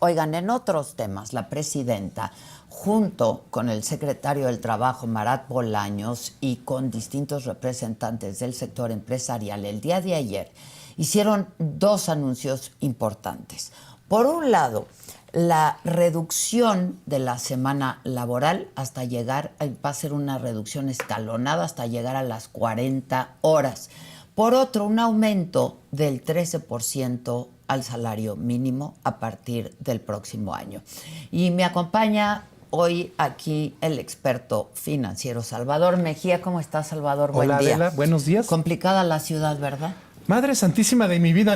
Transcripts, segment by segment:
Oigan, en otros temas, la presidenta, junto con el secretario del Trabajo, Marat Bolaños, y con distintos representantes del sector empresarial, el día de ayer hicieron dos anuncios importantes. Por un lado, la reducción de la semana laboral hasta llegar, va a ser una reducción escalonada hasta llegar a las 40 horas. Por otro, un aumento del 13% al salario mínimo a partir del próximo año. Y me acompaña hoy aquí el experto financiero Salvador Mejía. ¿Cómo estás, Salvador? Hola, Buen día. Adela, buenos días. Complicada la ciudad, ¿verdad? Madre santísima de mi vida,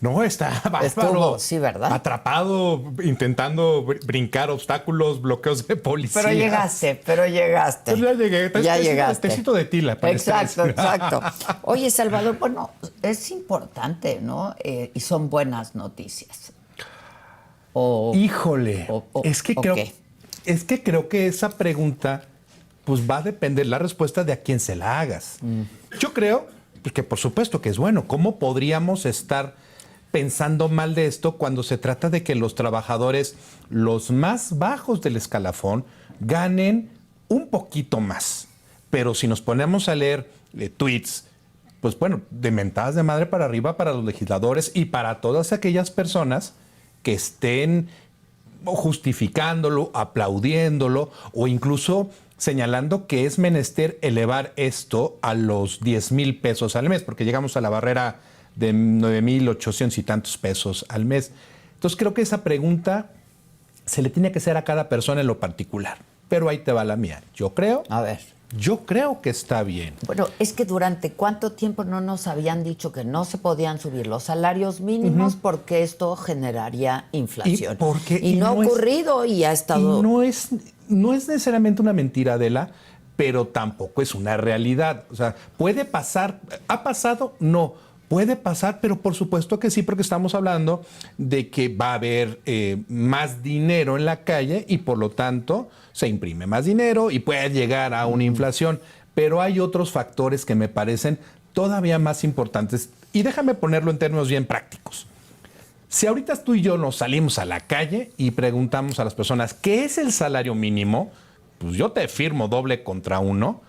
no está bárbaro. Estuvo, sí, ¿verdad? Atrapado, intentando brincar obstáculos, bloqueos de policía. Pero llegaste. Pues ya llegué. Ya llegaste. Tecito de tila. Exacto. Oye, Salvador, bueno, es importante, ¿no? Y son buenas noticias. Híjole, es que creo que esa pregunta pues va a depender la respuesta de a quién se la hagas. Yo creo que por supuesto que es bueno. ¿Cómo podríamos estar pensando mal de esto cuando se trata de que los trabajadores, los más bajos del escalafón, ganen un poquito más? Pero si nos ponemos a leer tweets, pues bueno, de mentadas de madre para arriba para los legisladores y para todas aquellas personas que estén justificándolo, aplaudiéndolo o incluso señalando que es menester elevar esto a los 10,000 pesos al mes, porque llegamos a la barrera de 9,800 y tantos pesos al mes. Entonces creo que esa pregunta se le tiene que hacer a cada persona en lo particular. Pero ahí te va la mía. Yo creo que está bien. Bueno, es que durante cuánto tiempo no nos habían dicho que no se podían subir los salarios mínimos porque esto generaría inflación. Y no ha ocurrido y ha estado... Y no es necesariamente una mentira, Adela, pero tampoco es una realidad. O sea, ¿puede pasar? ¿Ha pasado? No. Puede pasar, pero por supuesto que sí, porque estamos hablando de que va a haber más dinero en la calle y por lo tanto se imprime más dinero y puede llegar a una inflación. Pero hay otros factores que me parecen todavía más importantes. Y déjame ponerlo en términos bien prácticos. Si ahorita tú y yo nos salimos a la calle y preguntamos a las personas ¿qué es el salario mínimo? Pues yo te firmo doble contra uno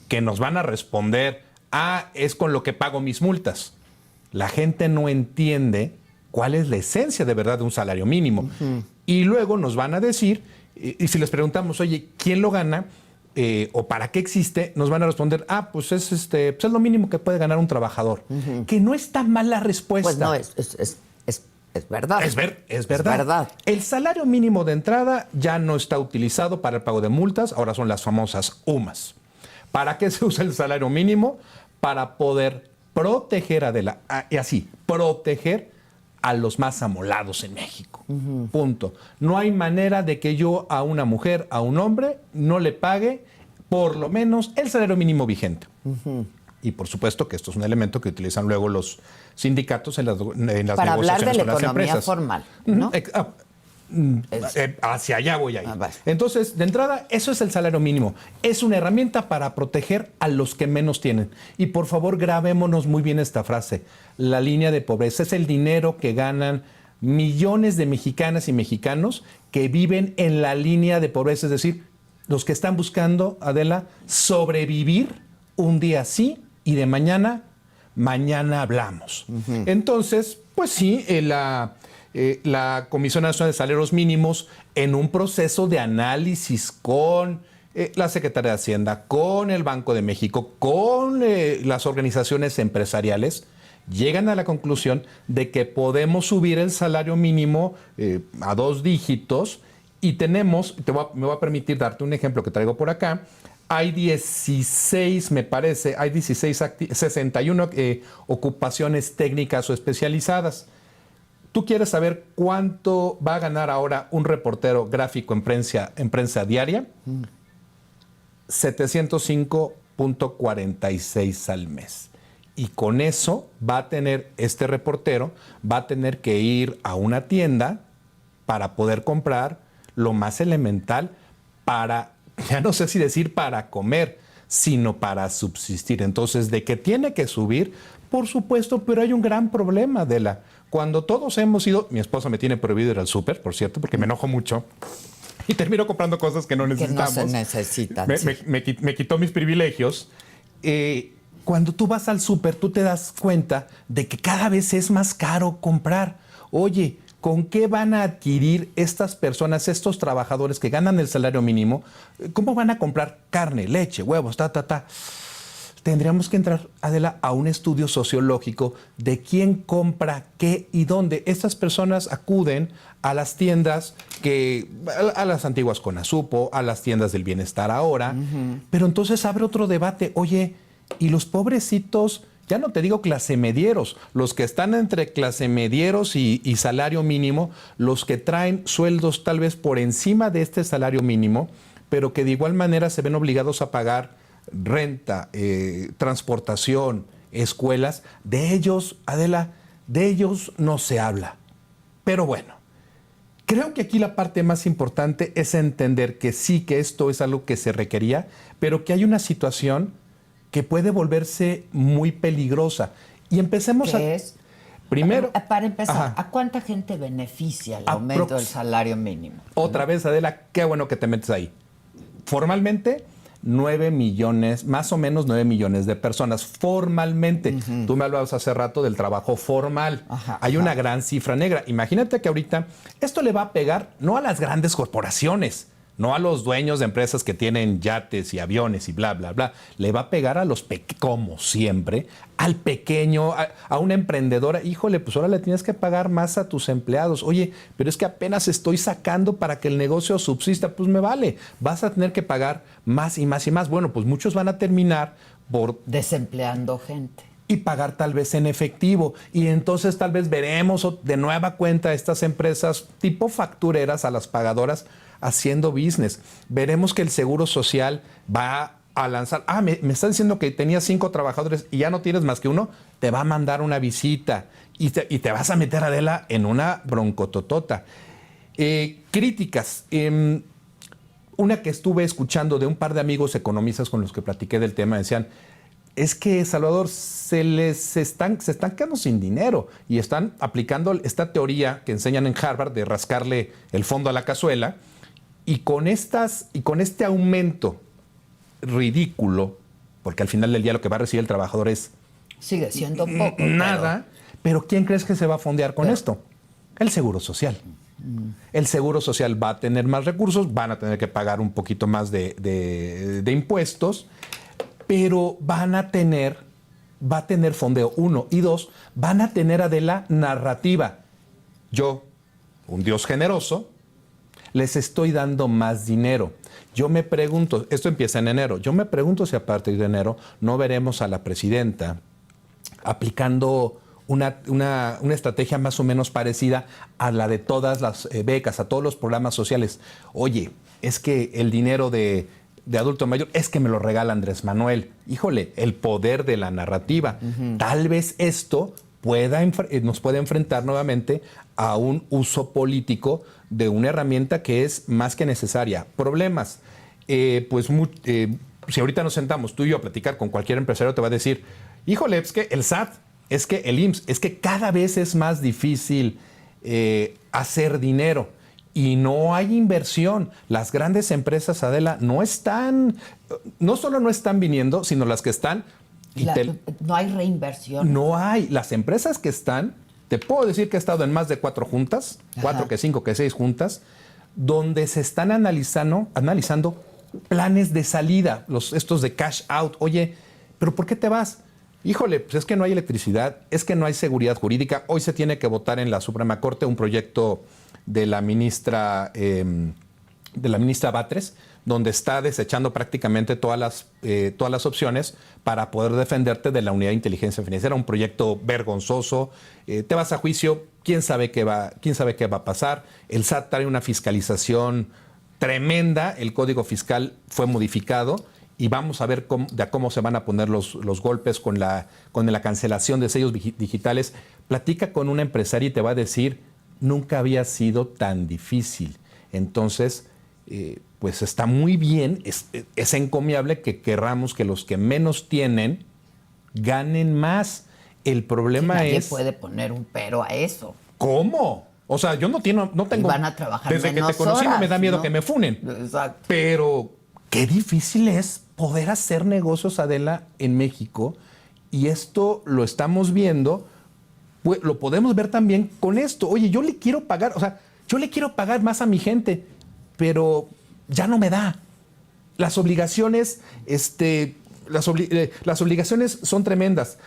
que nos van a responder es con lo que pago mis multas. La gente no entiende cuál es la esencia de verdad de un salario mínimo. Y luego nos van a decir, y si les preguntamos, oye, ¿quién lo gana? O ¿para qué existe? Nos van a responder, pues es lo mínimo que puede ganar un trabajador. Que no está mal la respuesta. Pues no, es verdad. Es verdad. El salario mínimo de entrada ya no está utilizado para el pago de multas, ahora son las famosas UMAS. ¿Para qué se usa el salario mínimo? Para poder proteger proteger a los más amolados en México. Punto. No hay manera de que yo a una mujer, a un hombre, no le pague por lo menos el salario mínimo vigente. Y por supuesto que esto es un elemento que utilizan luego los sindicatos en las para hablar negociaciones de la con las economía empresas. Formal, ¿no? Hacia allá voy a ir. Vale. Entonces, de entrada, eso es el salario mínimo. Es una herramienta para proteger a los que menos tienen. Y por favor, grabémonos muy bien esta frase. La línea de pobreza es el dinero que ganan millones de mexicanas y mexicanos que viven en la línea de pobreza. Es decir, los que están buscando, Adela, sobrevivir un día sí y de mañana hablamos. Entonces, pues sí, la Comisión Nacional de Salarios Mínimos, en un proceso de análisis con la Secretaría de Hacienda, con el Banco de México, con las organizaciones empresariales, llegan a la conclusión de que podemos subir el salario mínimo a 2 dígitos y tenemos, me voy a permitir darte un ejemplo que traigo por acá. Hay 16, me parece, 61 ocupaciones técnicas o especializadas. ¿Tú quieres saber cuánto va a ganar ahora un reportero gráfico en prensa diaria? 705.46 al mes. Y con eso este reportero va a tener que ir a una tienda para poder comprar lo más elemental ya no sé si decir para comer, sino para subsistir. Entonces, ¿de qué tiene que subir? Por supuesto, pero hay un gran problema, Adela. cuando todos hemos ido, mi esposa me tiene prohibido ir al súper, por cierto, porque me enojo mucho y termino comprando cosas que no necesitamos. Que no se necesitan. Me quitó mis privilegios. Cuando tú vas al súper, tú te das cuenta de que cada vez es más caro comprar. Oye, ¿con qué van a adquirir estas personas, estos trabajadores que ganan el salario mínimo? ¿Cómo van a comprar carne, leche, huevos, Tendríamos que entrar, Adela, a un estudio sociológico de quién compra qué y dónde. Estas personas acuden a las tiendas, a las antiguas Conasupo, a las tiendas del Bienestar ahora, pero entonces abre otro debate. Oye, ¿y los pobrecitos, ya no te digo clase medieros, los que están entre clase medieros y salario mínimo, los que traen sueldos tal vez por encima de este salario mínimo, pero que de igual manera se ven obligados a pagar renta, transportación, escuelas? De ellos, Adela, de ellos no se habla. Pero bueno, creo que aquí la parte más importante es entender que sí, que esto es algo que se requería, pero que hay una situación que puede volverse muy peligrosa. Y empecemos ¿Qué es? Primero, para empezar, ¿a cuánta gente beneficia el aumento del salario mínimo? Otra vez, Adela, qué bueno que te metes ahí. Formalmente, 9 millones, más o menos 9 millones de personas. Formalmente, tú me hablabas hace rato del trabajo formal. Hay una gran cifra negra. Imagínate que ahorita esto le va a pegar no a las grandes corporaciones, no a los dueños de empresas que tienen yates y aviones y bla, bla, bla. Le va a pegar a los, como siempre, al pequeño, a una emprendedora. Híjole, pues ahora le tienes que pagar más a tus empleados. Oye, pero es que apenas estoy sacando para que el negocio subsista. Pues me vale, vas a tener que pagar más y más y más. Bueno, pues muchos van a terminar por desempleando gente y pagar tal vez en efectivo. Y entonces tal vez veremos de nueva cuenta estas empresas tipo factureras a las pagadoras haciendo business. Veremos que el Seguro Social va a lanzar, me está diciendo que tenías 5 trabajadores y ya no tienes más que uno, te va a mandar una visita y te vas a meter, Adela, en una broncototota. Críticas. Una que estuve escuchando de un par de amigos economistas con los que platiqué del tema, decían, es que, Salvador, se están quedando sin dinero y están aplicando esta teoría que enseñan en Harvard de rascarle el fondo a la cazuela. Y con este aumento ridículo, porque al final del día lo que va a recibir el trabajador es sigue siendo poco. Nada, pero ¿quién crees que se va a fondear con esto? El Seguro Social. El Seguro Social va a tener más recursos, van a tener que pagar un poquito más de impuestos, pero va a tener fondeo, 1, y 2, van a tener, Adela, narrativa. Yo, un Dios generoso, les estoy dando más dinero. Yo me pregunto, esto empieza en enero, yo me pregunto si a partir de enero no veremos a la presidenta aplicando una estrategia más o menos parecida a la de todas las becas, a todos los programas sociales. Oye, es que el dinero de adulto mayor es que me lo regala Andrés Manuel. Híjole, el poder de la narrativa. Tal vez esto nos puede enfrentar nuevamente a un uso político de una herramienta que es más que necesaria. Problemas. Si ahorita nos sentamos tú y yo a platicar con cualquier empresario, te va a decir, híjole, es que el SAT, es que el IMSS, es que cada vez es más difícil hacer dinero y no hay inversión. Las grandes empresas, Adela, no solo no están viniendo, sino las que están... no hay reinversión. No hay. Las empresas que están, te puedo decir que he estado en más de 4 juntas, 4, que 5, que 6 juntas, donde se están analizando planes de salida, estos de cash out. Oye, ¿pero por qué te vas? Híjole, pues es que no hay electricidad, es que no hay seguridad jurídica. Hoy se tiene que votar en la Suprema Corte un proyecto de la ministra Batres, donde está desechando prácticamente todas las opciones para poder defenderte de la Unidad de Inteligencia Financiera. Un proyecto vergonzoso. Te vas a juicio, quién sabe qué va a pasar. El SAT trae una fiscalización tremenda. El Código Fiscal fue modificado y vamos a ver cómo se van a poner los golpes con la cancelación de sellos digitales. Platica con una empresaria y te va a decir, nunca había sido tan difícil. Entonces, pues está muy bien, es encomiable que querramos que los que menos tienen ganen más. El problema Nadie es... puede poner un pero a eso. ¿Cómo? O sea, yo no tengo... Y van a trabajar desde menos que te conocí horas, me da miedo ¿no? que me funen. Exacto. Pero qué difícil es poder hacer negocios, Adela, en México. Y esto lo estamos viendo, pues, lo podemos ver también con esto. Oye, yo le quiero pagar, o sea, yo le quiero pagar más a mi gente, pero ya no me da. Las obligaciones, las obligaciones son tremendas.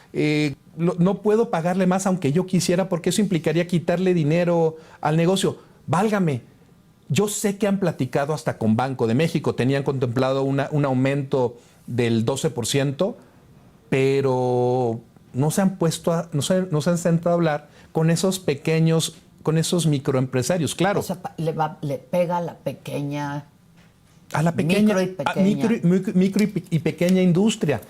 No puedo pagarle más aunque yo quisiera, porque eso implicaría quitarle dinero al negocio. Válgame. Yo sé que han platicado hasta con Banco de México, tenían contemplado un aumento del 12%, pero no se han no se han sentado a hablar con esos pequeños, con esos microempresarios, claro. O sea, le pega a la pequeña... A la pequeña, micro y pequeña industria.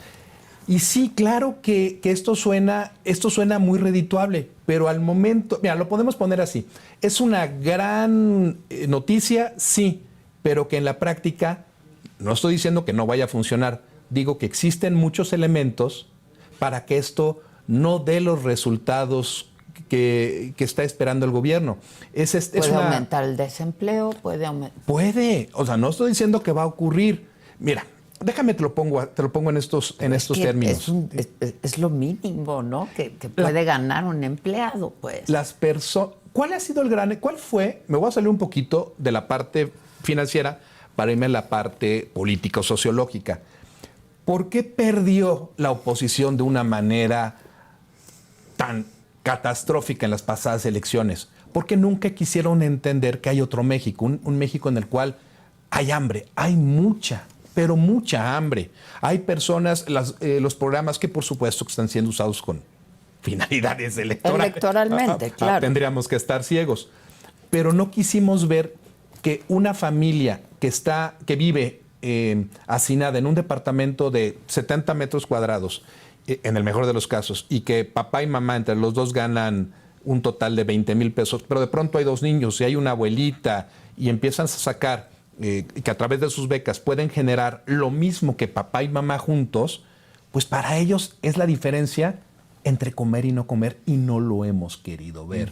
Y sí, claro que esto suena muy redituable, pero al momento, mira, lo podemos poner así. Es una gran noticia, sí, pero que en la práctica, no estoy diciendo que no vaya a funcionar, digo que existen muchos elementos para que esto no dé los resultados que está esperando el gobierno. ¿Puede aumentar el desempleo? Puede, o sea, no estoy diciendo que va a ocurrir. Mira, déjame te lo pongo en estos términos. Es lo mínimo, ¿no? Que puede ganar un empleado, pues. ¿Cuál fue? Me voy a salir un poquito de la parte financiera para irme a la parte política o sociológica. ¿Por qué perdió la oposición de una manera tan catastrófica en las pasadas elecciones? Porque nunca quisieron entender que hay otro México, un México en el cual hay hambre, hay mucha, pero mucha hambre. Hay personas, los programas que por supuesto que están siendo usados con finalidades electorales. Electoralmente, claro. Tendríamos que estar ciegos. Pero no quisimos ver que una familia que vive hacinada en un departamento de 70 metros cuadrados, en el mejor de los casos, y que papá y mamá entre los dos ganan un total de 20,000 pesos, pero de pronto hay dos niños y hay una abuelita y empiezan a sacar, que a través de sus becas pueden generar lo mismo que papá y mamá juntos, pues para ellos es la diferencia entre comer y no comer, y no lo hemos querido ver.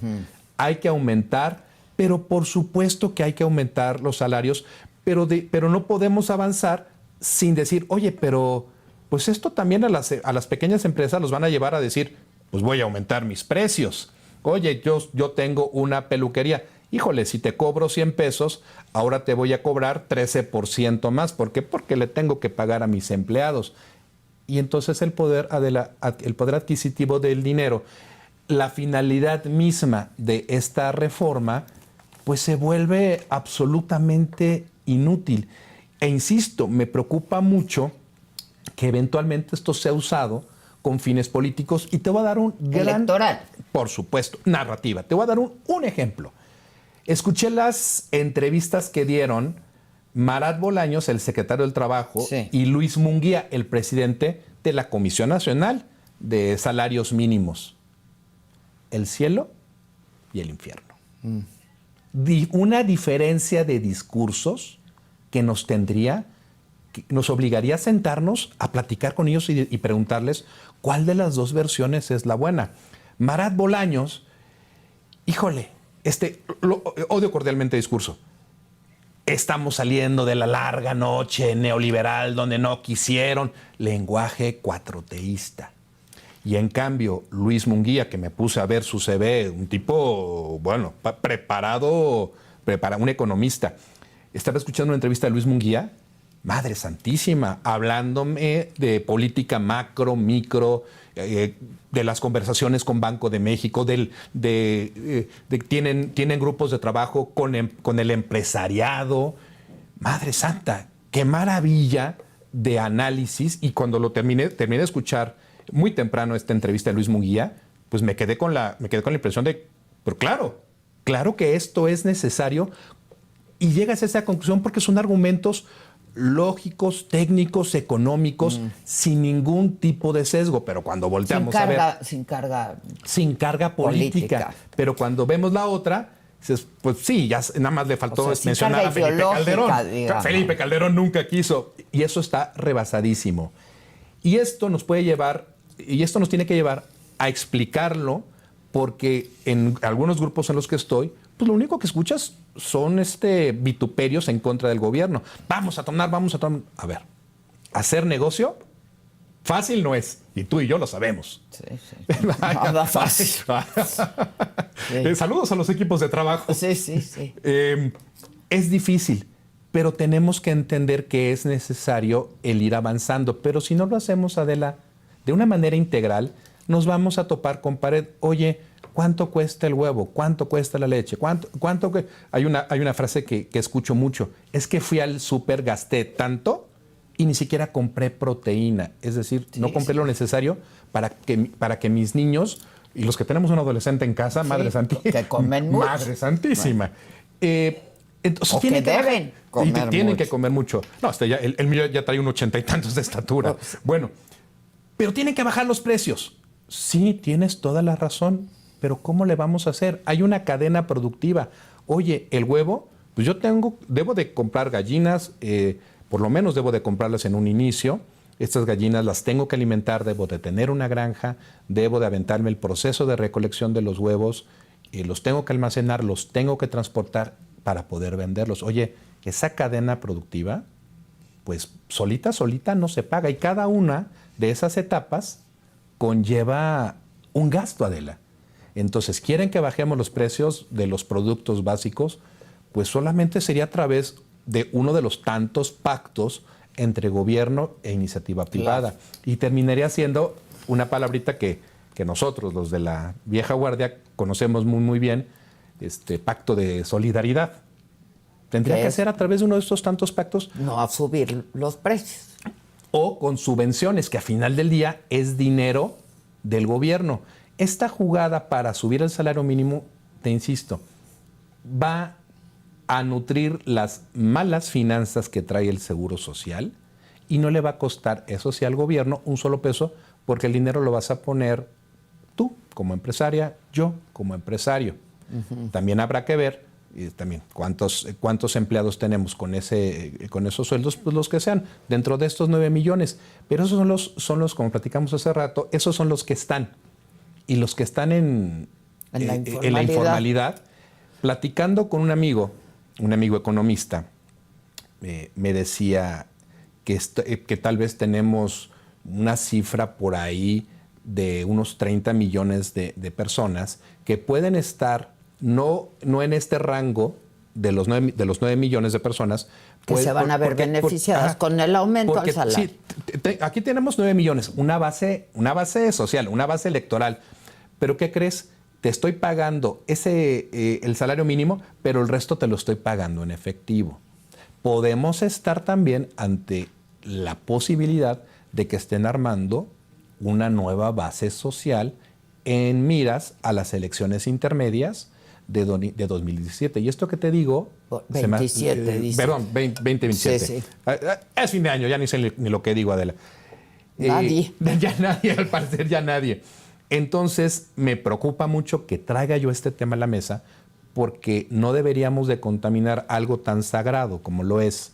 Hay que aumentar, pero por supuesto que hay que aumentar los salarios, pero no podemos avanzar sin decir, oye, pero pues esto también a las pequeñas empresas los van a llevar a decir, pues voy a aumentar mis precios. Oye, yo tengo una peluquería. Híjole, si te cobro 100 pesos, ahora te voy a cobrar 13% más. ¿Por qué? Porque le tengo que pagar a mis empleados. Y entonces el poder adquisitivo del dinero, la finalidad misma de esta reforma, pues se vuelve absolutamente inútil. E insisto, me preocupa mucho que eventualmente esto sea usado con fines políticos, y te voy a dar un electoral. Por supuesto, narrativa. Te voy a dar un ejemplo. Escuché las entrevistas que dieron Marat Bolaños, el secretario del Trabajo, sí, y Luis Munguía, el presidente de la Comisión Nacional de Salarios Mínimos. El cielo y el infierno. Una diferencia de discursos que nos obligaría a sentarnos a platicar con ellos y preguntarles cuál de las dos versiones es la buena. Marat Bolaños, híjole, odio cordialmente el discurso. Estamos saliendo de la larga noche neoliberal donde no quisieron, lenguaje cuatroteísta. Y en cambio, Luis Munguía, que me puse a ver su CV, un tipo, bueno, preparado, un economista. Estaba escuchando una entrevista de Luis Munguía, Madre Santísima, hablándome de política macro, micro, de las conversaciones con Banco de México, tienen grupos de trabajo con el empresariado. Madre Santa, qué maravilla de análisis. Y cuando terminé de escuchar muy temprano esta entrevista de Luis Munguía, pues me quedé con la impresión de, pero claro que esto es necesario, y llegas a esa conclusión porque son argumentos lógicos, técnicos, económicos, sin ningún tipo de sesgo. Pero cuando volteamos a ver... Sin carga política. Pero cuando vemos la otra, dices, pues sí, ya nada más le faltó mencionar a Felipe Calderón. Felipe Calderón nunca quiso. Y eso está rebasadísimo. Y esto nos tiene que llevar a explicarlo, porque en algunos grupos en los que estoy, pues lo único que escuchas son vituperios en contra del gobierno. Vamos a tomar. A ver, hacer negocio fácil no es, y tú y yo lo sabemos. Sí. Nada fácil. Sí. Saludos a los equipos de trabajo. Sí. Es difícil, pero tenemos que entender que es necesario el ir avanzando. Pero si no lo hacemos, Adela, de una manera integral, nos vamos a topar con pared. Oye, ¿cuánto cuesta el huevo? ¿Cuánto cuesta la leche? Hay una frase que escucho mucho. Es que fui al súper, gasté tanto y ni siquiera compré proteína. Es decir, no compré lo necesario para que mis niños, y los que tenemos un adolescente en casa, Madre Santísima. Que comen mucho. Madre Santísima. Entonces o tienen que deben comer tienen mucho. que comer mucho. No, el mío ya trae un 80 y tantos de estatura. Bueno, pero tienen que bajar los precios. Sí, tienes toda la razón, pero ¿cómo le vamos a hacer? Hay una cadena productiva. Oye, el huevo, pues debo de comprar gallinas, por lo menos debo de comprarlas en un inicio. Estas gallinas las tengo que alimentar, debo de tener una granja, debo de aventarme el proceso de recolección de los huevos, los tengo que almacenar, los tengo que transportar para poder venderlos. Oye, esa cadena productiva, pues solita no se paga, y cada una de esas etapas conlleva un gasto, Adela. Entonces, ¿quieren que bajemos los precios de los productos básicos? Pues solamente sería a través de uno de los tantos pactos entre gobierno e iniciativa privada. Claro. Y terminaría siendo una palabrita que nosotros, los de la vieja guardia, conocemos muy bien, pacto de solidaridad. Tendría que ser a través de uno de estos tantos pactos. No a subir los precios. O con subvenciones, que a final del día es dinero del gobierno. Esta jugada para subir el salario mínimo, te insisto, va a nutrir las malas finanzas que trae el Seguro Social, y no le va a costar, eso sí, al gobierno un solo peso, porque el dinero lo vas a poner tú como empresaria, yo como empresario. Uh-huh. También habrá que ver también cuántos empleados tenemos con esos sueldos, pues los que sean, dentro de estos 9 millones. Pero esos son los, como platicamos hace rato, esos son los que están. Y los que están en la informalidad, platicando con un amigo economista, me decía que tal vez tenemos una cifra por ahí de unos 30 millones de personas que pueden estar no en este rango de los 9 millones de personas. Que se van a ver beneficiadas con el aumento al salario. Sí, aquí tenemos 9 millones, una base social, una base electoral. Pero ¿qué crees? Te estoy pagando el salario mínimo, pero el resto te lo estoy pagando en efectivo. Podemos estar también ante la posibilidad de que estén armando una nueva base social en miras a las elecciones intermedias de 2017. Y esto que te digo... 2027. Sí. Es fin de año, ya ni sé ni lo que digo, Adela. Nadie. Ya nadie, al parecer ya nadie. Entonces, me preocupa mucho que traiga yo este tema a la mesa, porque no deberíamos de contaminar algo tan sagrado como lo es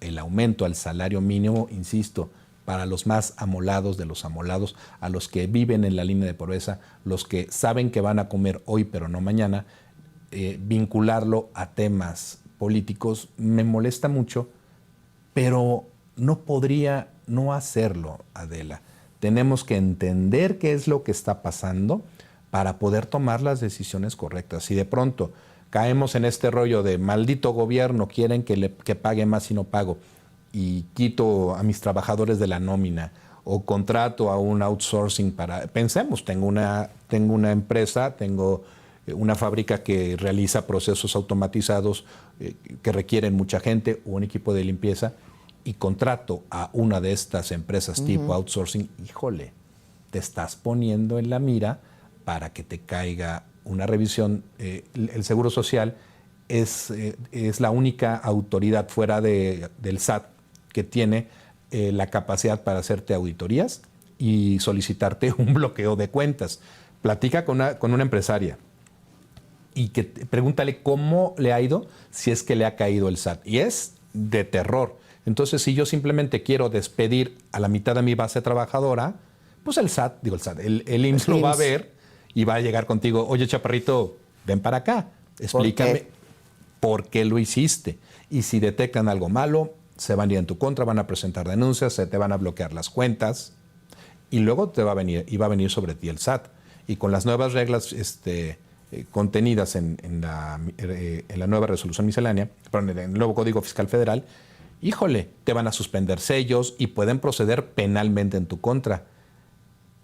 el aumento al salario mínimo, insisto, para los más amolados de los amolados, a los que viven en la línea de pobreza, los que saben que van a comer hoy pero no mañana. Vincularlo a temas políticos me molesta mucho, pero no podría no hacerlo, Adela. Tenemos que entender qué es lo que está pasando para poder tomar las decisiones correctas. Si de pronto caemos en este rollo de maldito gobierno, quieren que pague más y no pago, y quito a mis trabajadores de la nómina, o contrato a un outsourcing pensemos, tengo una empresa, tengo una fábrica que realiza procesos automatizados que requieren mucha gente, o un equipo de limpieza, y contrato a una de estas empresas tipo outsourcing, híjole, te estás poniendo en la mira para que te caiga una revisión. El Seguro Social es la única autoridad fuera del SAT que tiene la capacidad para hacerte auditorías y solicitarte un bloqueo de cuentas. Platica con una empresaria y pregúntale cómo le ha ido, si es que le ha caído el SAT. Y es de terror. Entonces, si yo simplemente quiero despedir a la mitad de mi base trabajadora, Pues el SAT, el IMSS lo va a ver y va a llegar contigo, oye, chaparrito, ven para acá, explícame por qué lo hiciste. Y si detectan algo malo, se van a ir en tu contra, van a presentar denuncias, se te van a bloquear las cuentas y luego va a venir sobre ti el SAT. Y con las nuevas reglas contenidas en la nueva resolución miscelánea, perdón, en el nuevo Código Fiscal Federal, híjole, te van a suspender sellos y pueden proceder penalmente en tu contra.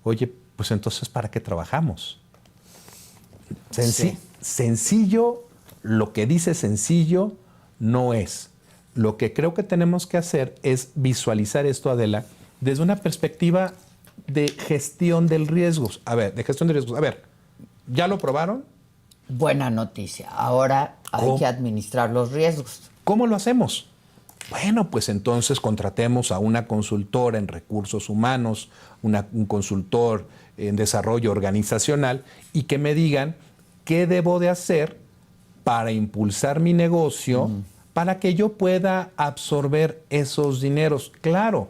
Oye, pues entonces, ¿para qué trabajamos? Sencillo, lo que dice sencillo no es. Lo que creo que tenemos que hacer es visualizar esto, Adela, desde una perspectiva de gestión del riesgo. A ver, ¿ya lo probaron? Buena noticia. Ahora hay que administrar los riesgos. ¿Cómo lo hacemos? Bueno, pues entonces contratemos a una consultora en recursos humanos, un consultor en desarrollo organizacional y que me digan qué debo de hacer para impulsar mi negocio, para que yo pueda absorber esos dineros. Claro,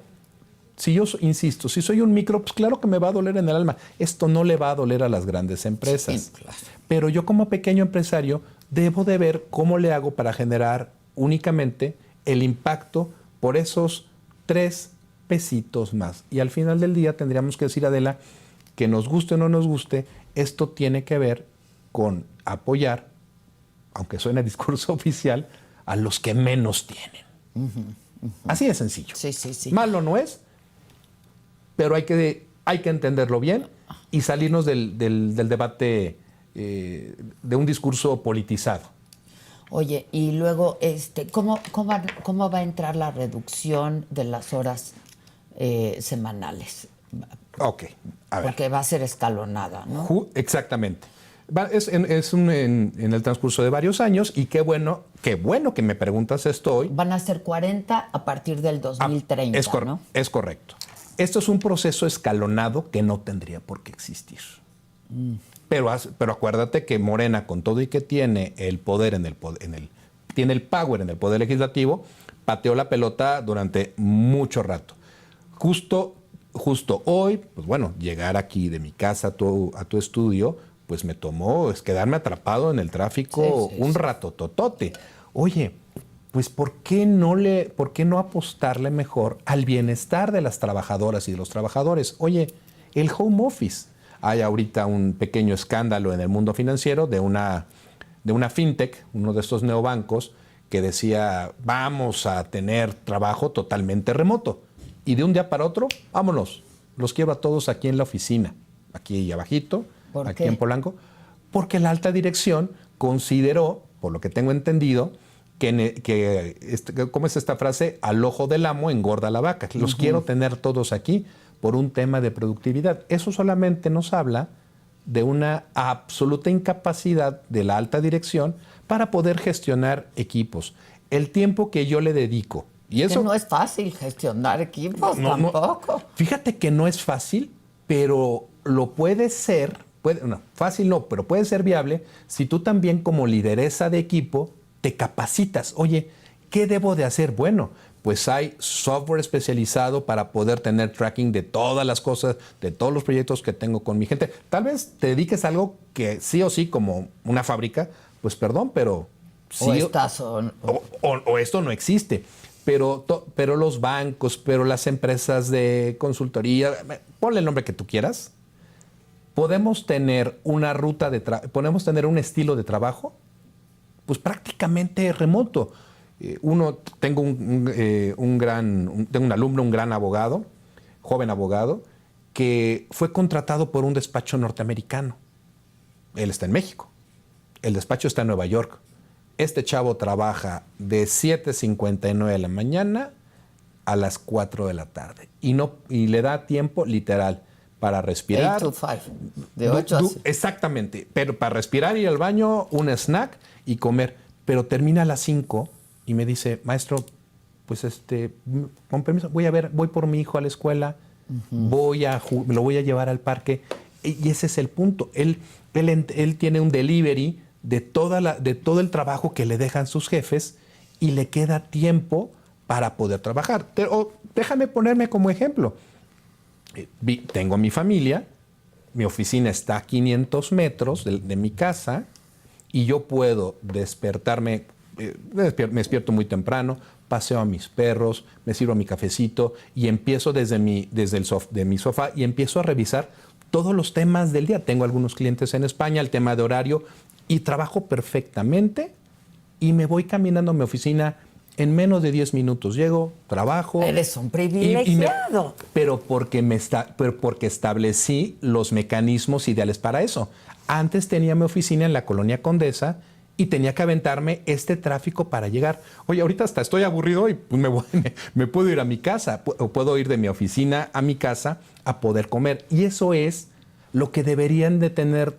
insisto, si soy un micro, pues claro que me va a doler en el alma. Esto no le va a doler a las grandes empresas. Sí, claro. Pero yo como pequeño empresario debo de ver cómo le hago para generar únicamente el impacto por esos 3 pesitos más. Y al final del día tendríamos que decir, Adela, que nos guste o no nos guste, esto tiene que ver con apoyar, aunque suene discurso oficial, a los que menos tienen. Así de sencillo. Sí. Malo no es, pero hay que entenderlo bien y salirnos del debate de un discurso politizado. Oye, y luego, ¿cómo va a entrar la reducción de las horas semanales? Ok, a ver. Porque va a ser escalonada, ¿no? Exactamente. En el transcurso de varios años y qué bueno que me preguntas esto hoy. Van a ser 40 a partir del 2030, ¿no? Es correcto. Esto es un proceso escalonado que no tendría por qué existir. Pero acuérdate que Morena, con todo y que tiene el poder tiene el power en el poder legislativo, pateó la pelota durante mucho rato. Justo hoy, pues bueno, llegar aquí de mi casa a tu estudio, pues me tomó quedarme atrapado en el tráfico un rato totote. Oye, pues ¿por qué no apostarle mejor al bienestar de las trabajadoras y de los trabajadores? Oye, el home office. Hay ahorita un pequeño escándalo en el mundo financiero de una fintech, uno de estos neobancos, que decía, vamos a tener trabajo totalmente remoto. Y de un día para otro, vámonos, los quiero a todos aquí en la oficina, aquí abajito, aquí en Polanco, porque la alta dirección consideró, por lo que tengo entendido, ¿cómo es esta frase? Al ojo del amo engorda la vaca. Los quiero tener todos aquí por un tema de productividad. Eso solamente nos habla de una absoluta incapacidad de la alta dirección para poder gestionar equipos. El tiempo que yo le dedico. Y eso no es fácil gestionar equipos tampoco. Fíjate que no es fácil, pero lo puede ser, fácil no, pero puede ser viable si tú también como lideresa de equipo te capacitas. Oye, ¿qué debo de hacer? Bueno, pues hay software especializado para poder tener tracking de todas las cosas, de todos los proyectos que tengo con mi gente. Tal vez te dediques a algo que sí o sí, como una fábrica, pues perdón, pero sí, o esto no existe. Pero los bancos, pero las empresas de consultoría, ponle el nombre que tú quieras, podemos tener una ruta podemos tener un estilo de trabajo, pues prácticamente remoto. Tengo un alumno, un gran abogado, joven abogado, que fue contratado por un despacho norteamericano. Él está en México. El despacho está en Nueva York. Este chavo trabaja de 7:59 de la mañana a las 4 de la tarde. Y le da tiempo literal para respirar. 8 to 5. De 8 a 5. Exactamente. Pero para respirar, ir al baño, un snack y comer. Pero termina a las 5 y me dice, maestro, pues con permiso, voy por mi hijo a la escuela, me lo voy a llevar al parque. Y ese es el punto. Él tiene un delivery de todo el trabajo que le dejan sus jefes y le queda tiempo para poder trabajar. Déjame ponerme como ejemplo. Tengo mi familia, mi oficina está a 500 metros de mi casa y yo puedo despertarme, me despierto muy temprano, paseo a mis perros, me sirvo mi cafecito y empiezo de mi sofá y empiezo a revisar todos los temas del día. Tengo algunos clientes en España, el tema de horario, y trabajo perfectamente y me voy caminando a mi oficina en menos de 10 minutos. Llego, trabajo. Eres un privilegiado. Pero porque establecí los mecanismos ideales para eso. Antes tenía mi oficina en la Colonia Condesa y tenía que aventarme este tráfico para llegar. Oye, ahorita hasta estoy aburrido y pues me puedo ir a mi casa, o puedo ir de mi oficina a mi casa a poder comer. Y eso es lo que deberían de tener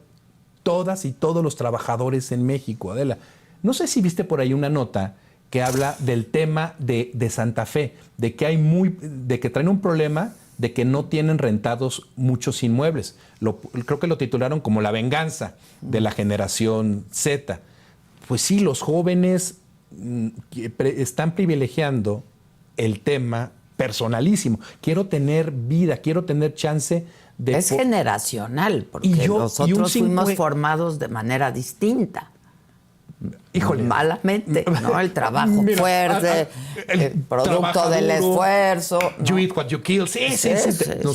todas y todos los trabajadores en México, Adela. No sé si viste por ahí una nota que habla del tema de Santa Fe, de que traen un problema de que no tienen rentados muchos inmuebles. Creo que lo titularon como la venganza de la generación Z. Pues sí, los jóvenes están privilegiando el tema personalísimo. Quiero tener vida, quiero tener chance de... Es generacional, porque nosotros fuimos formados de manera distinta. Híjole. Malamente, ¿no? El trabajo fuerte, el producto del esfuerzo. You eat what you kill. Sí.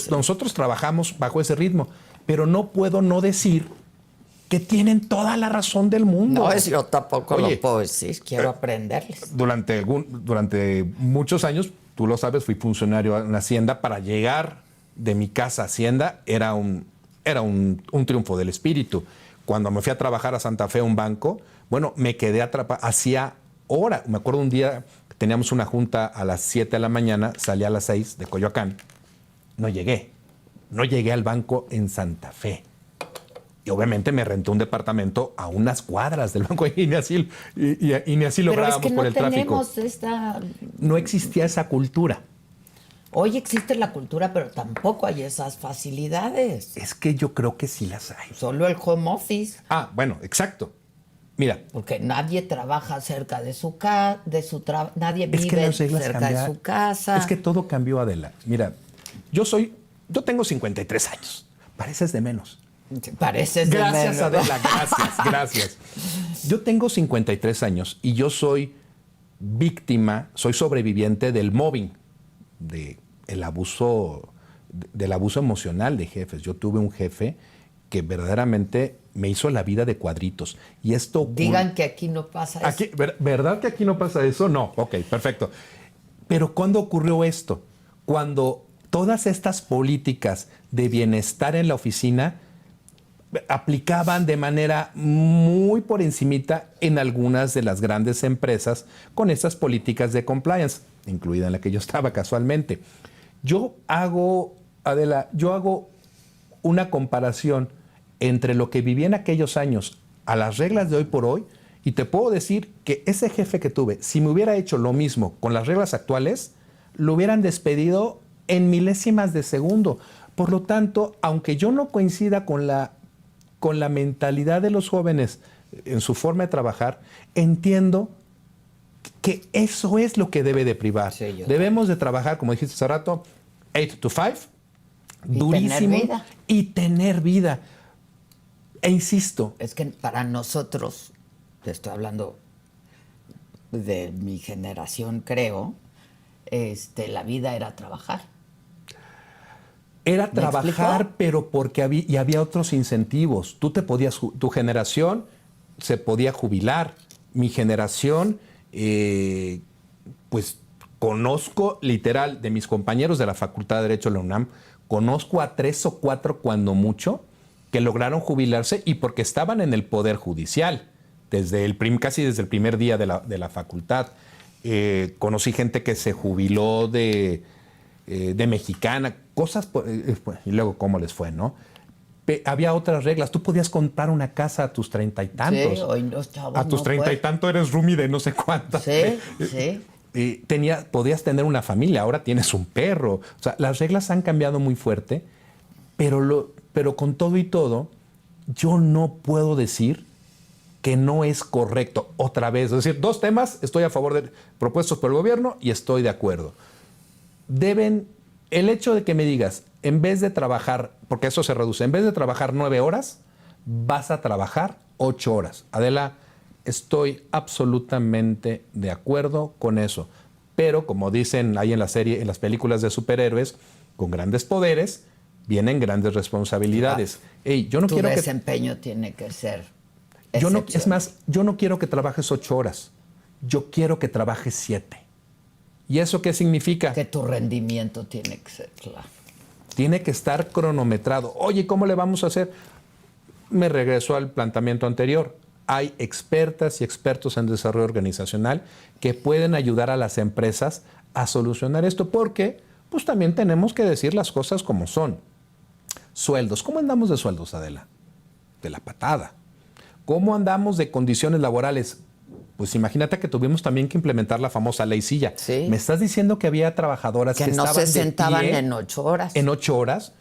Nosotros trabajamos bajo ese ritmo, pero no puedo no decir que tienen toda la razón del mundo. No, yo tampoco lo puedo decir, quiero aprenderles. Durante muchos años, tú lo sabes, fui funcionario en Hacienda. Para llegar de mi casa a Hacienda era un triunfo del espíritu. Cuando me fui a trabajar a Santa Fe, a un banco, bueno, me quedé atrapado. Hacía horas. Me acuerdo un día, teníamos una junta a las 7 de la mañana, salí a las 6 de Coyoacán. No llegué al banco en Santa Fe. Y obviamente me renté un departamento a unas cuadras del banco y ni así lográbamos por el tráfico. No existía esa cultura. Hoy existe la cultura, pero tampoco hay esas facilidades. Es que yo creo que sí las hay. Solo el home office. Bueno, exacto. Mira. Porque nadie trabaja cerca de su casa, nadie vive cerca de su casa. Es que todo cambió, Adela. Mira, yo tengo 53 años. Pareces de menos. Pareces de menos. Gracias, Adela, gracias. Yo tengo 53 años y yo soy sobreviviente del mobbing, del abuso emocional de jefes. Yo tuve un jefe que verdaderamente me hizo la vida de cuadritos. Y esto digan que aquí no pasa eso. ¿Verdad que aquí no pasa eso? No. Ok, perfecto. Pero ¿cuándo ocurrió esto? Cuando todas estas políticas de bienestar en la oficina aplicaban de manera muy por encimita en algunas de las grandes empresas con esas políticas de compliance, incluida en la que yo estaba casualmente. Adela, yo hago una comparación entre lo que viví en aquellos años a las reglas de hoy por hoy, y te puedo decir que ese jefe que tuve, si me hubiera hecho lo mismo con las reglas actuales, lo hubieran despedido en milésimas de segundo. Por lo tanto, aunque yo no coincida con la mentalidad de los jóvenes en su forma de trabajar, entiendo que eso es lo que debe de privar. Sí, debemos de trabajar, como dijiste hace rato, 8 to 5, durísimo, y tener vida. E insisto. Es que para nosotros, te estoy hablando de mi generación, creo, la vida era trabajar. Era trabajar, pero porque había otros incentivos. Tu generación se podía jubilar. Mi generación, pues conozco literal de mis compañeros de la Facultad de Derecho de la UNAM, conozco a 3 o 4 cuando mucho que lograron jubilarse y porque estaban en el Poder Judicial, casi desde el primer día de la facultad. Conocí gente que se jubiló de Mexicana, cosas, y luego cómo les fue, ¿no? Había otras reglas. Tú podías comprar una casa a tus 30 y tantos. Sí, hoy los chavos a tus 30 y tantos eres roomie de no sé cuántas. Sí. Podías tener una familia, ahora tienes un perro. O sea, las reglas han cambiado muy fuerte, pero con todo y todo, yo no puedo decir que no es correcto. Otra vez, es decir, 2 temas, estoy a favor de propuestos por el gobierno y estoy de acuerdo. El hecho de que me digas, en vez de trabajar, porque eso se reduce, en vez de trabajar 9 horas, vas a trabajar 8 horas. Adela, estoy absolutamente de acuerdo con eso. Pero, como dicen ahí en la serie, en las películas de superhéroes, con grandes poderes vienen grandes responsabilidades. Ey, yo no Tu quiero desempeño tiene que ser yo no, excepcional. es más, yo no quiero que trabajes 8 horas. Yo quiero que trabajes 7. ¿Y eso qué significa? Que tu rendimiento tiene que ser claro. Tiene que estar cronometrado. Oye, ¿cómo le vamos a hacer? Me regreso al planteamiento anterior. Hay expertas y expertos en desarrollo organizacional que pueden ayudar a las empresas a solucionar esto, porque pues también tenemos que decir las cosas como son. Sueldos. ¿Cómo andamos de sueldos, Adela? De la patada. ¿Cómo andamos de condiciones laborales? Pues imagínate que tuvimos también que implementar la famosa ley Silla. Sí. Me estás diciendo que había trabajadoras que no estaban se de sentaban pie en 8 horas. En 8 horas.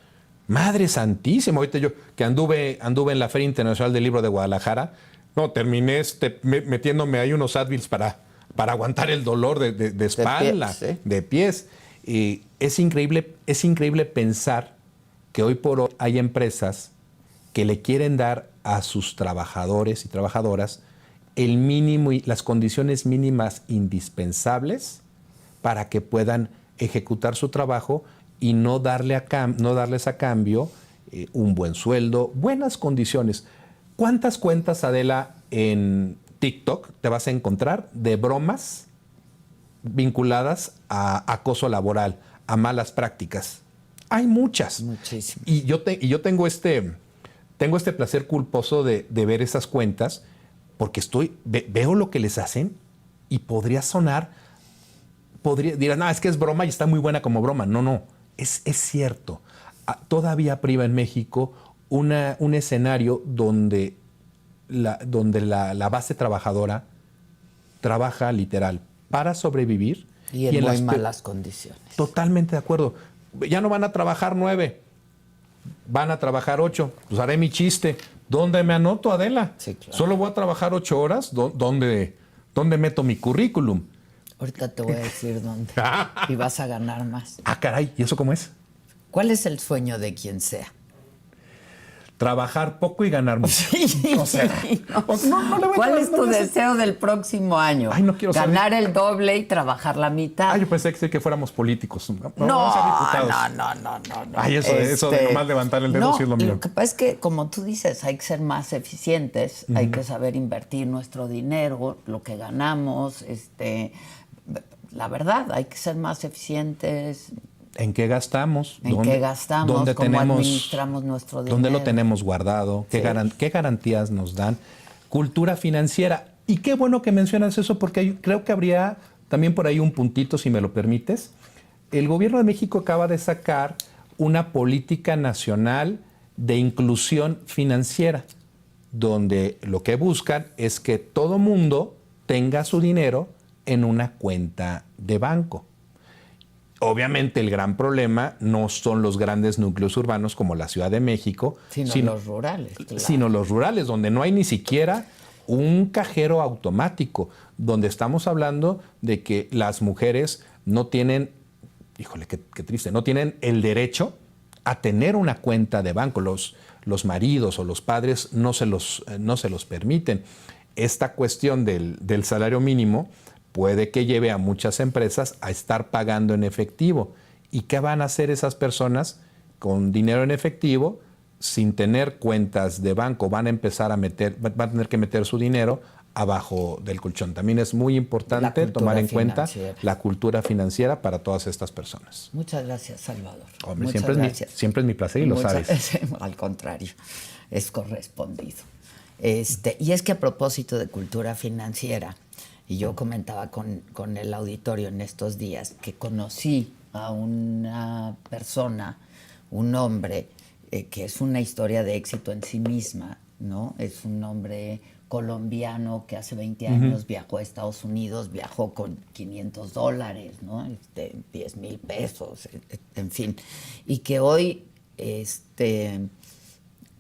Madre santísima. Ahorita yo que anduve en la Feria Internacional del Libro de Guadalajara, no, terminé metiéndome ahí unos Advils para aguantar el dolor de espalda, sí. de pies. Y es increíble pensar que hoy por hoy hay empresas que le quieren dar a sus trabajadores y trabajadoras el mínimo y las condiciones mínimas indispensables para que puedan ejecutar su trabajo y no darles a cambio un buen sueldo, buenas condiciones. ¿Cuántas cuentas, Adela, en TikTok te vas a encontrar de bromas vinculadas a acoso laboral, a malas prácticas? Hay muchas. Muchísimas. Y yo tengo este placer culposo de ver esas cuentas, porque veo lo que les hacen y dirán, no, es que es broma y está muy buena como broma. No, es cierto. Todavía priva en México un escenario donde la base trabajadora trabaja literal para sobrevivir. Y en muy malas condiciones. Totalmente de acuerdo. Ya no van a trabajar 9, van a trabajar 8. Pues haré mi chiste. ¿Dónde me anoto, Adela? Sí, claro. Solo voy a trabajar 8 horas. ¿Dónde meto mi currículum? Ahorita te voy a decir dónde. Y vas a ganar más. Ah, caray. ¿Y eso cómo es? ¿Cuál es el sueño de quien sea? Trabajar poco y ganar mucho. Sí, o sea, no le voy a ¿Cuál es tu no le- deseo del próximo año? Ay, no quiero Ganar saber. el doble y trabajar la mitad. Yo pensé que fuéramos políticos. No, Vamos a ser diputados. no. Ay, eso de nomás levantar el dedo sí es lo mío. Lo que pasa es que, como tú dices, hay que ser más eficientes, hay que saber invertir nuestro dinero, lo que ganamos, la verdad, hay que ser más eficientes. ¿En qué gastamos? ¿Qué gastamos? ¿Dónde ¿Cómo administramos nuestro dinero? ¿Dónde lo tenemos guardado? Sí. ¿Qué garantías nos dan? Cultura financiera. Y qué bueno que mencionas eso, porque creo que habría también por ahí un puntito, si me lo permites. El gobierno de México acaba de sacar una política nacional de inclusión financiera, donde lo que buscan es que todo mundo tenga su dinero en una cuenta de banco. Obviamente el gran problema no son los grandes núcleos urbanos como la Ciudad de México, Sino los rurales, claro. Sino los rurales, donde no hay ni siquiera un cajero automático, donde estamos hablando de que las mujeres no tienen, híjole, qué triste, no tienen el derecho a tener una cuenta de banco. Los maridos o los padres no se los permiten. Esta cuestión del salario mínimo puede que lleve a muchas empresas a estar pagando en efectivo. ¿Y qué van a hacer esas personas con dinero en efectivo sin tener cuentas de banco? Van a tener que meter su dinero abajo del colchón. También es muy importante tomar en cuenta la cultura financiera para todas estas personas. Muchas gracias, Salvador. Hombre, Muchas siempre es mi placer y lo sabes. Al contrario, es correspondido. Y es que a propósito de cultura financiera, y yo comentaba con el auditorio en estos días que conocí a una persona, un hombre, que es una historia de éxito en sí misma, ¿no? Es un hombre colombiano que hace 20 años viajó a Estados Unidos, viajó con $500, ¿no? 10,000 pesos, en fin. Y que hoy,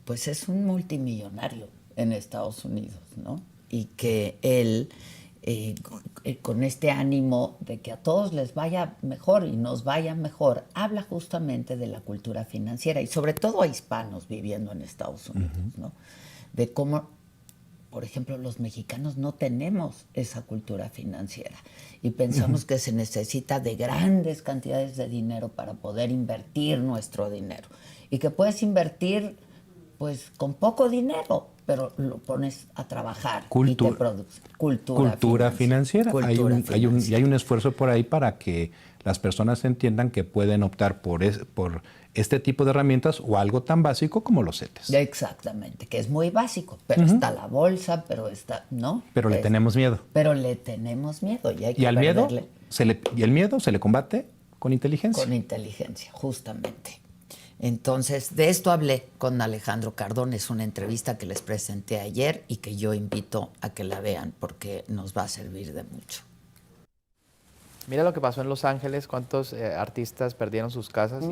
pues es un multimillonario en Estados Unidos, ¿no? Y que él con este ánimo de que a todos les vaya mejor y nos vaya mejor, habla justamente de la cultura financiera y sobre todo a hispanos viviendo en Estados Unidos, ¿no? De cómo, por ejemplo, los mexicanos no tenemos esa cultura financiera y pensamos que se necesita de grandes cantidades de dinero para poder invertir nuestro dinero y que puedes invertir pues con poco dinero, pero lo pones a trabajar y te produce cultura financiera. Y hay un esfuerzo por ahí para que las personas entiendan que pueden optar por este tipo de herramientas o algo tan básico como los CETES. Exactamente, que es muy básico, pero está la bolsa, pero está, ¿no? Pero le tenemos miedo. Pero le tenemos miedo y hay que al miedo y el miedo se le combate con inteligencia. Con inteligencia, justamente. Entonces, de esto hablé con Alejandro Cardón, es una entrevista que les presenté ayer y que yo invito a que la vean porque nos va a servir de mucho. Mira lo que pasó en Los Ángeles, cuántos artistas perdieron sus casas. Y